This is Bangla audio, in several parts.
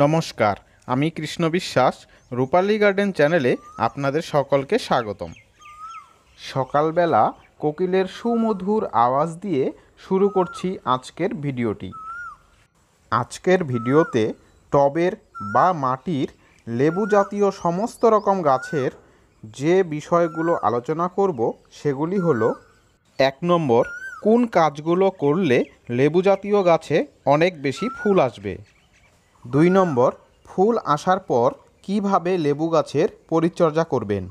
নমস্কার, আমি কৃষ্ণ বিশ্বাস। রূপালী গার্ডেন চ্যানেলে আপনাদের সকলকে স্বাগতম। সকালবেলা কোকিলের সুমধুর আওয়াজ দিয়ে শুরু করছি আজকের ভিডিওটি। আজকের ভিডিওতে টবের বা মাটির লেবু জাতীয় সমস্ত রকম গাছের যে বিষয়গুলো আলোচনা করব সেগুলি হলো: 1 নম্বর, কোন কাজগুলো করলে লেবু জাতীয় গাছে অনেক বেশি ফুল আসবে। 2 নম্বর, ফুল আসার পর কিভাবে লেবু গাছের পরিচর্যা করবেন।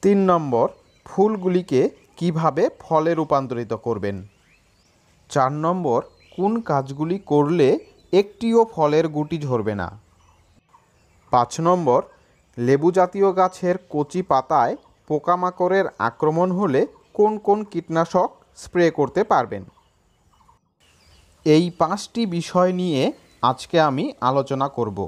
3 নম্বর, ফুলগুলিকে কিভাবে ফলে রূপান্তরিত করবেন। 4 নম্বর, কোন কাজগুলি করলে একটিও ফলের গুটি ঝরবে না। 5 নম্বর, লেবু জাতীয় গাছের কচি পাতায় পোকামাকড়ের আক্রমণ হলে কোন কোন কীটনাশক স্প্রে করতে পারবেন। এই 5টি বিষয় নিয়ে আজকে আমি আলোচনা করব।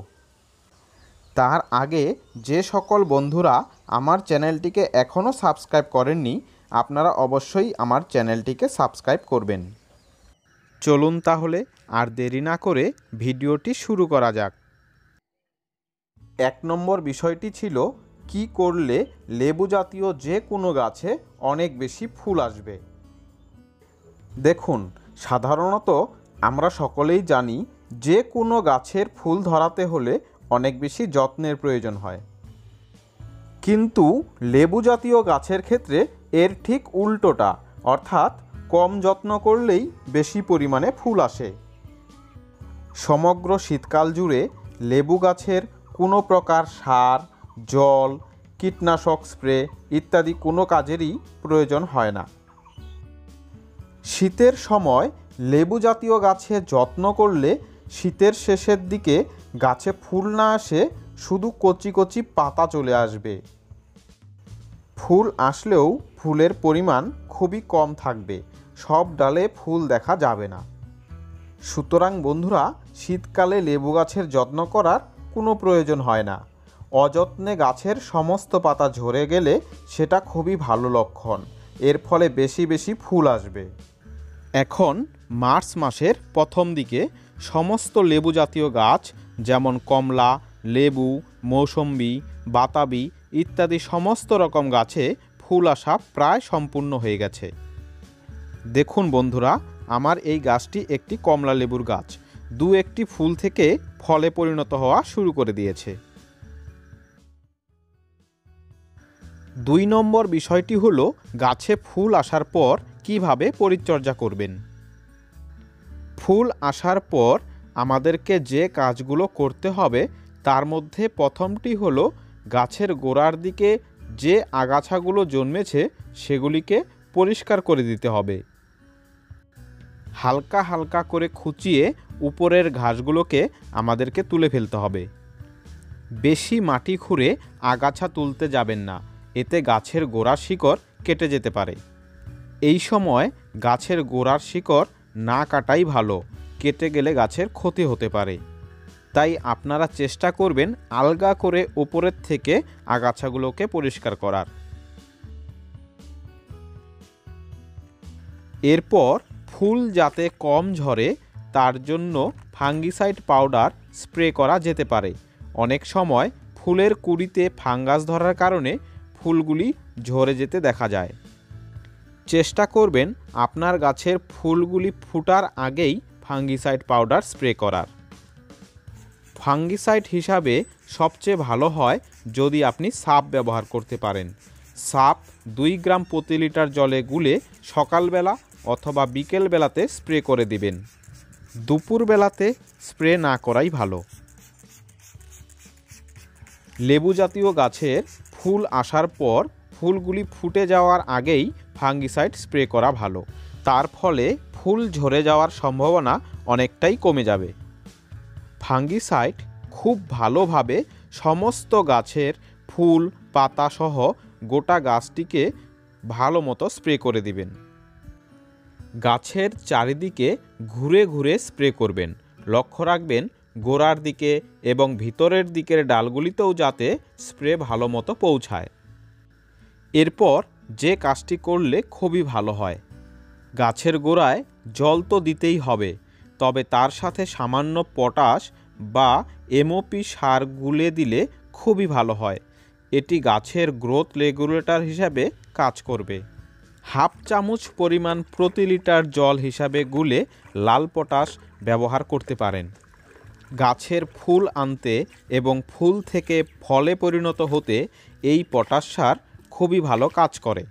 তার আগে যে সকল বন্ধুরা আমার চ্যানেলটিকে এখনও সাবস্ক্রাইব করেননি, আপনারা অবশ্যই আমার চ্যানেলটিকে সাবস্ক্রাইব করবেন। চলুন তাহলে আর দেরি না করে ভিডিওটি শুরু করা যাক। 1 নম্বর বিষয়টি ছিল, কি করলে লেবু জাতীয় যে কোনো গাছে অনেক বেশি ফুল আসবে। দেখুন, সাধারণত আমরা সকলেই জানি যে কোনো গাছের ফুল ধরাতে হলে অনেক বেশি যত্নের প্রয়োজন হয়, কিন্তু লেবু জাতীয় গাছের ক্ষেত্রে এর ঠিক উল্টোটা, অর্থাৎ কম যত্ন করলেই বেশি পরিমাণে ফুল আসে। সমগ্র শীতকাল জুড়ে লেবু গাছের কোনো প্রকার সার, জল, কীটনাশক স্প্রে ইত্যাদি কোনো কাজেরই প্রয়োজন হয় না। শীতের সময় লেবু জাতীয় গাছে যত্ন করলে শীতের শেষের দিকে গাছে ফুল না আসে, শুধু কচি কচি পাতা চলে আসবে। ফুল আসলেও ফুলের পরিমাণ খুবই কম থাকবে, সব ডালে ফুল দেখা যাবে না। সুতরাং বন্ধুরা, শীতকালে লেবু গাছের যত্ন করার কোনো প্রয়োজন হয় না। অযত্নে গাছের সমস্ত পাতা ঝরে গেলে সেটা খুবই ভালো লক্ষণ, এর ফলে বেশি বেশি ফুল আসবে। এখন মার্চ মাসের প্রথম দিকে সমস্ত লেবু জাতীয় গাছ যেমন কমলা, লেবু, মৌসম্বি, বাতাবি ইত্যাদি সমস্ত রকম গাছে ফুল আসা প্রায় সম্পূর্ণ হয়ে গেছে। দেখুন বন্ধুরা, আমার এই গাছটি একটি কমলা লেবুর গাছ, 2-1টি ফুল থেকে ফলে পরিণত হওয়া শুরু করে দিয়েছে। 2 নম্বর বিষয়টি হলো, গাছে ফুল আসার পর কিভাবে পরিচর্যা করবেন। ফুল আসার পর আমাদেরকে যে কাজগুলো করতে হবে তার মধ্যে প্রথমটি হলো, গাছের গোড়ার দিকে যে আগাছাগুলো জন্মেছে সেগুলিকে পরিষ্কার করে দিতে হবে। হালকা হালকা করে খুঁচিয়ে উপরের ঘাসগুলোকে আমাদেরকে তুলে ফেলতে হবে। বেশি মাটি খুঁড়ে আগাছা তুলতে যাবেন না, এতে গাছের গোড়ার শিকড় কেটে যেতে পারে। এই সময় গাছের গোড়ার শিকড় না কাটাই ভালো, কেটে গেলে গাছের ক্ষতি হতে পারে। তাই আপনারা চেষ্টা করবেন আলগা করে উপরের থেকে আগাছাগুলোকে পরিষ্কার করার। এরপর ফুল যাতে কম ঝরে তার জন্য ফাঙ্গিসাইড পাউডার স্প্রে করা যেতে পারে। অনেক সময় ফুলের কুঁড়িতে ফাঙ্গাস ধরার কারণে ফুলগুলি ঝরে যেতে দেখা যায়। চেষ্টা করবেন আপনার গাছের ফুলগুলি ফোটার আগেই ফাঙ্গিসাইড পাউডার স্প্রে করার। ফাঙ্গিসাইড হিসাবে সবচেয়ে ভালো হয় যদি আপনি সাপ ব্যবহার করতে পারেন। সাপ 2 গ্রাম প্রতি লিটার জলে গুলে সকালবেলা অথবা বিকেলবেলাতে স্প্রে করে দিবেন। দুপুরবেলাতে স্প্রে না করাই ভালো। লেবু জাতীয় গাছের ফুল আসার পর ফুলগুলি ফুটে যাওয়ার আগেই ফাঙ্গিসাইড স্প্রে করা ভালো, তার ফলে ফুল ঝরে যাওয়ার সম্ভাবনা অনেকটাই কমে যাবে। ফাঙ্গিসাইড খুব ভালোভাবে সমস্ত গাছের ফুল পাতা সহ গোটা গাছটিকে ভালো মতো স্প্রে করে দিবেন। গাছের চারিদিকে ঘুরে ঘুরে স্প্রে করবেন। লক্ষ্য রাখবেন গোড়ার দিকে এবং ভিতরের দিকের ডালগুলিতেও যাতে স্প্রে ভালো মতো পৌঁছায়। এরপর যে কাজটি করলে খুবই ভালো হয়, গাছের গোড়ায় জল তো দিতেই হবে, তবে তার সাথে সামান্য পটাশ বা এমওপি সার গুলে দিলে খুবই ভালো হয়। এটি গাছের গ্রোথ রেগুলেটর হিসাবে কাজ করবে। হাফ চামচ পরিমাণ প্রতি লিটার জল হিসাবে গুলে লাল পটাশ ব্যবহার করতে পারেন। গাছের ফুল আনতে এবং ফুল থেকে ফলে পরিণত হতে এই পটাশ সার খুবই ভালো কাজ করে।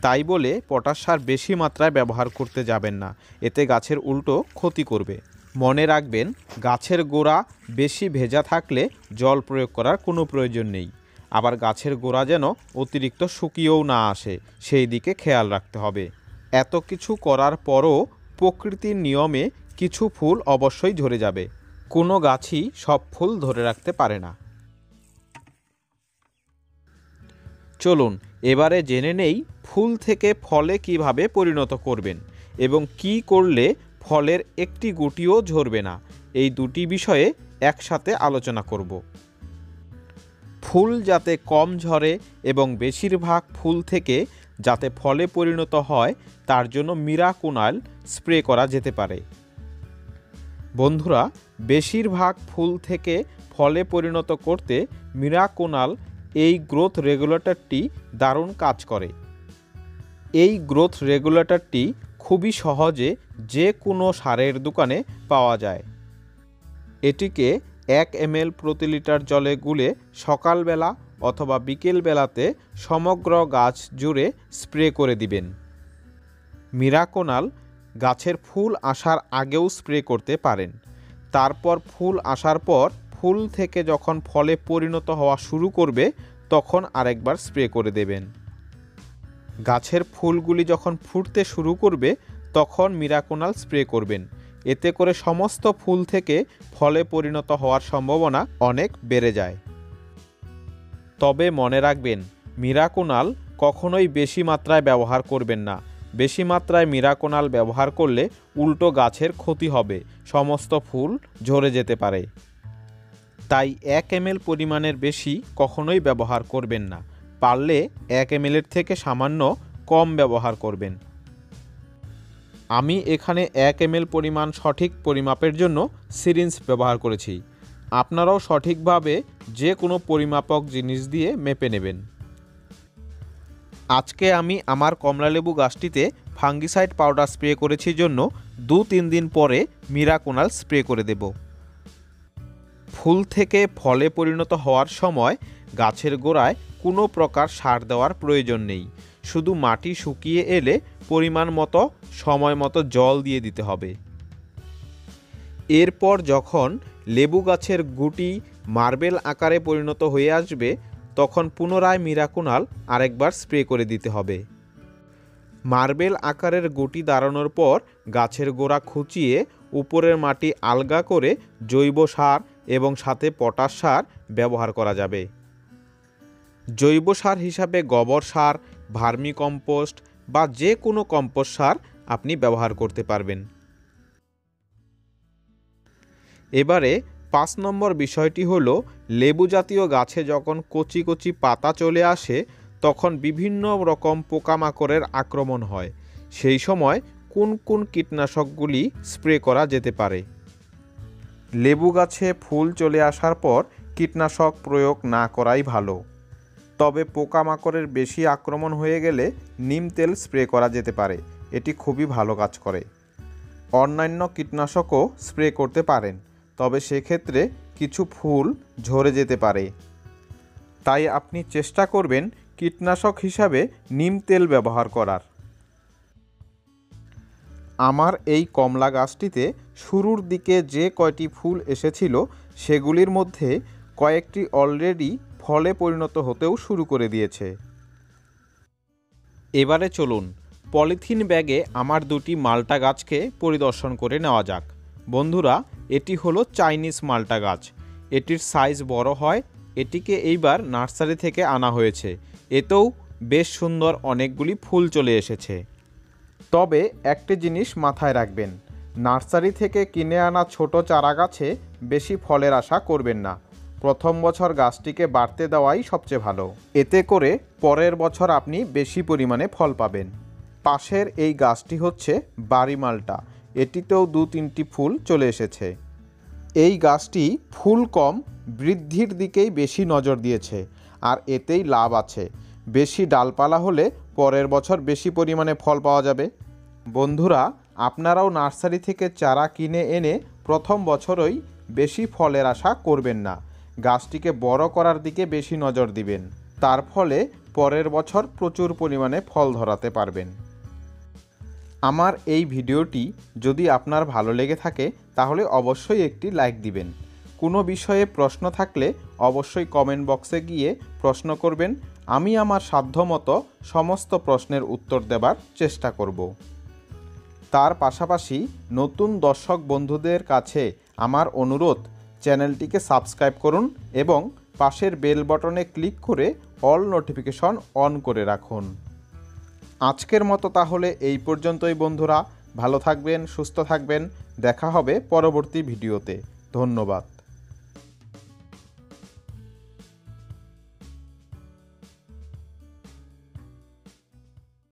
তাই বলে পটাশ সার বেশি মাত্রায় ব্যবহার করতে যাবেন না, এতে গাছের উল্টো ক্ষতি করবে। মনে রাখবেন, গাছের গোড়া বেশি ভেজা থাকলে জল প্রয়োগ করার কোনো প্রয়োজন নেই। আবার গাছের গোড়া যেন অতিরিক্ত শুকিয়েও না আসে, সেই দিকে খেয়াল রাখতে হবে। এত কিছু করার পরও প্রকৃতির নিয়মে কিছু ফুল অবশ্যই ঝরে যাবে। কোনো গাছই সব ফুল ধরে রাখতে পারে না। চলুন এবারে জেনে নেই ফুল থেকে ফলে কিভাবে পরিণত করবেন এবং কি করলে ফলের একটি গুটিও ঝরবে না। এই দুটি বিষয়ে একসাথে আলোচনা করব। ফুল যাতে কম ঝরে এবং বেশিরভাগ ফুল থেকে যাতে ফলে পরিণত হয় তার জন্য মিরাকুনাল স্প্রে করা যেতে পারে। বন্ধুরা, বেশিরভাগ ফুল থেকে ফলে পরিণত করতে মিরাকুনাল এই গ্রোথ রেগুলেটরটি দারুণ কাজ করে। এই গ্রোথ রেগুলেটরটি খুবই সহজে যে কোনো সারের দোকানে পাওয়া যায়। এটিকে 1 ml প্রতি লিটার জলে গুলে সকালবেলা অথবা বিকেলবেলাতে সমগ্র গাছ জুড়ে স্প্রে করে দিবেন। মিরাকুনাল গাছের ফুল আসার আগেও স্প্রে করতে পারেন। তারপর ফুল আসার পর ফুল থেকে যখন ফলে পরিণত হওয়া শুরু করবে তখন আরেকবার স্প্রে করে দেবেন। গাছের ফুলগুলি যখন ফুটতে শুরু করবে তখন মিরাকুনাল স্প্রে করবেন। এতে করে সমস্ত ফুল থেকে ফলে পরিণত হওয়ার সম্ভাবনা অনেক বেড়ে যায়। তবে মনে রাখবেন, মিরাকুনাল কখনোই বেশি মাত্রায় ব্যবহার করবেন না। বেশি মাত্রায় মিরাকুনাল ব্যবহার করলে উল্টো গাছের ক্ষতি হবে, সমস্ত ফুল ঝরে যেতে পারে। তাই 1 ml পরিমাণের বেশি কখনোই ব্যবহার করবেন না। পারলে 1 ml থেকে সামান্য কম ব্যবহার করবেন। আমি এখানে 1 ml পরিমাণ সঠিক পরিমাপের জন্য সিরিঞ্জ ব্যবহার করেছি। আপনারাও সঠিকভাবে যে কোনো পরিমাপক জিনিস দিয়ে মেপে নেবেন। আজকে আমি আমার কমলালেবু গাছটিতে ফাঙ্গিসাইড পাউডার স্প্রে করেছি জন্য 2-3 দিন পরে মিরাকুনাল স্প্রে করে দেব। ফুল থেকে ফলে পরিণত হওয়ার সময় গাছের গোড়ায় কোনো প্রকার সার দেওয়ার প্রয়োজন নেই। শুধু মাটি শুকিয়ে এলে পরিমাণ মতো সময় মতো জল দিয়ে দিতে হবে। এরপর যখন লেবু গাছের গুটি মার্বেল আকারে পরিণত হয়ে আসবে তখন পুনরায় মিরাকুনাল আরেকবার স্প্রে করে দিতে হবে। মার্বেল আকারের গুটি দাঁড়ানোর পর গাছের গোড়া খুঁচিয়ে উপরের মাটি আলগা করে জৈব সার এবং সাথে পটাশ সার ব্যবহার করা যাবে। জৈব সার হিসাবে গোবর সার, ভার্মি কম্পোস্ট বা যে কোনো কম্পোস্ট সার আপনি ব্যবহার করতে পারবেন। এবারে 5 নম্বর বিষয়টি হলো, লেবু জাতীয় গাছে যখন কচি কচি পাতা চলে আসে তখন বিভিন্ন রকম পোকামাকড়ের আক্রমণ হয়। সেই সময় কোন কোন কীটনাশকগুলি স্প্রে করা যেতে পারে? লেবু গাছে ফুল চলে আসার পর কীটনাশক প্রয়োগ না করাই ভালো। তবে পোকামাকড়ের বেশি আক্রমণ হয়ে গেলে নিম তেল স্প্রে করা যেতে পারে, এটি খুবই ভালো কাজ করে। অন্যান্য কীটনাশকও স্প্রে করতে পারেন, তবে সেক্ষেত্রে কিছু ফুল ঝরে যেতে পারে। তাই আপনি চেষ্টা করবেন কীটনাশক হিসাবে নিম তেল ব্যবহার করার। আমার এই কমলা গাছটিতে শুরুর দিকে যে কয়টি ফুল এসেছিল সেগুলির মধ্যে কয়েকটি অলরেডি ফলে পরিণত হতেও শুরু করে দিয়েছে। এবারে চলুন পলিথিন ব্যাগে আমার দুটি মাল্টা গাছকে পরিদর্শন করে নেওয়া যাক। বন্ধুরা, এটি হলো চাইনিজ মাল্টা গাছ। এটির সাইজ বড় হয়। এটিকে এইবার নার্সারি থেকে আনা হয়েছে। এতেও বেশ সুন্দর অনেকগুলি ফুল চলে এসেছে। তবে একটি জিনিস মাথায় রাখবেন, নার্সারি থেকে কিনে আনা ছোট চারা গাছে বেশি ফলের আশা করবেন না। প্রথম বছর গাছটিকে বাড়তে দেওয়াই সবচেয়ে ভালো। এতে করে পরের বছর আপনি বেশি পরিমাণে ফল পাবেন। পাশের এই গাছটি হচ্ছে বাড়ি মাল্টা। এটিতেও 2-3টি ফুল চলে এসেছে। এই গাছটি ফুল কম, বৃদ্ধির দিকেই বেশি নজর দিয়েছে, আর এতেই লাভ আছে। বেশি ডালপালা হলে পরের বছর বেশি পরিমাণে ফল পাওয়া যাবে। বন্ধুরা, আপনারাও নার্সারি থেকে চারা কিনে এনে প্রথম বছরই বেশি ফলের আশা করবেন না। গাছটিকে বড় করার দিকে বেশি নজর দিবেন, তার ফলে পরের বছর প্রচুর পরিমাণে ফল ধরাতে পারবেন। আমার এই ভিডিওটি যদি আপনার ভালো লেগে থাকে তাহলে অবশ্যই একটি লাইক দিবেন। কোনো বিষয়ে প্রশ্ন থাকলে অবশ্যই কমেন্ট বক্সে গিয়ে প্রশ্ন করবেন। আমি আমার সাধ্যমতো সমস্ত প্রশ্নের উত্তর দেবার চেষ্টা করব। তার পাশাপাশি নতুন দর্শক বন্ধুদের কাছে আমার অনুরোধ, চ্যানেলটিকে সাবস্ক্রাইব করুন এবং পাশের বেল বটনে ক্লিক করে অল নোটিফিকেশন অন করে রাখুন। আজকের মতো তাহলে এই পর্যন্তই বন্ধুরা। ভালো থাকবেন, সুস্থ থাকবেন। দেখা হবে পরবর্তী ভিডিওতে। ধন্যবাদ।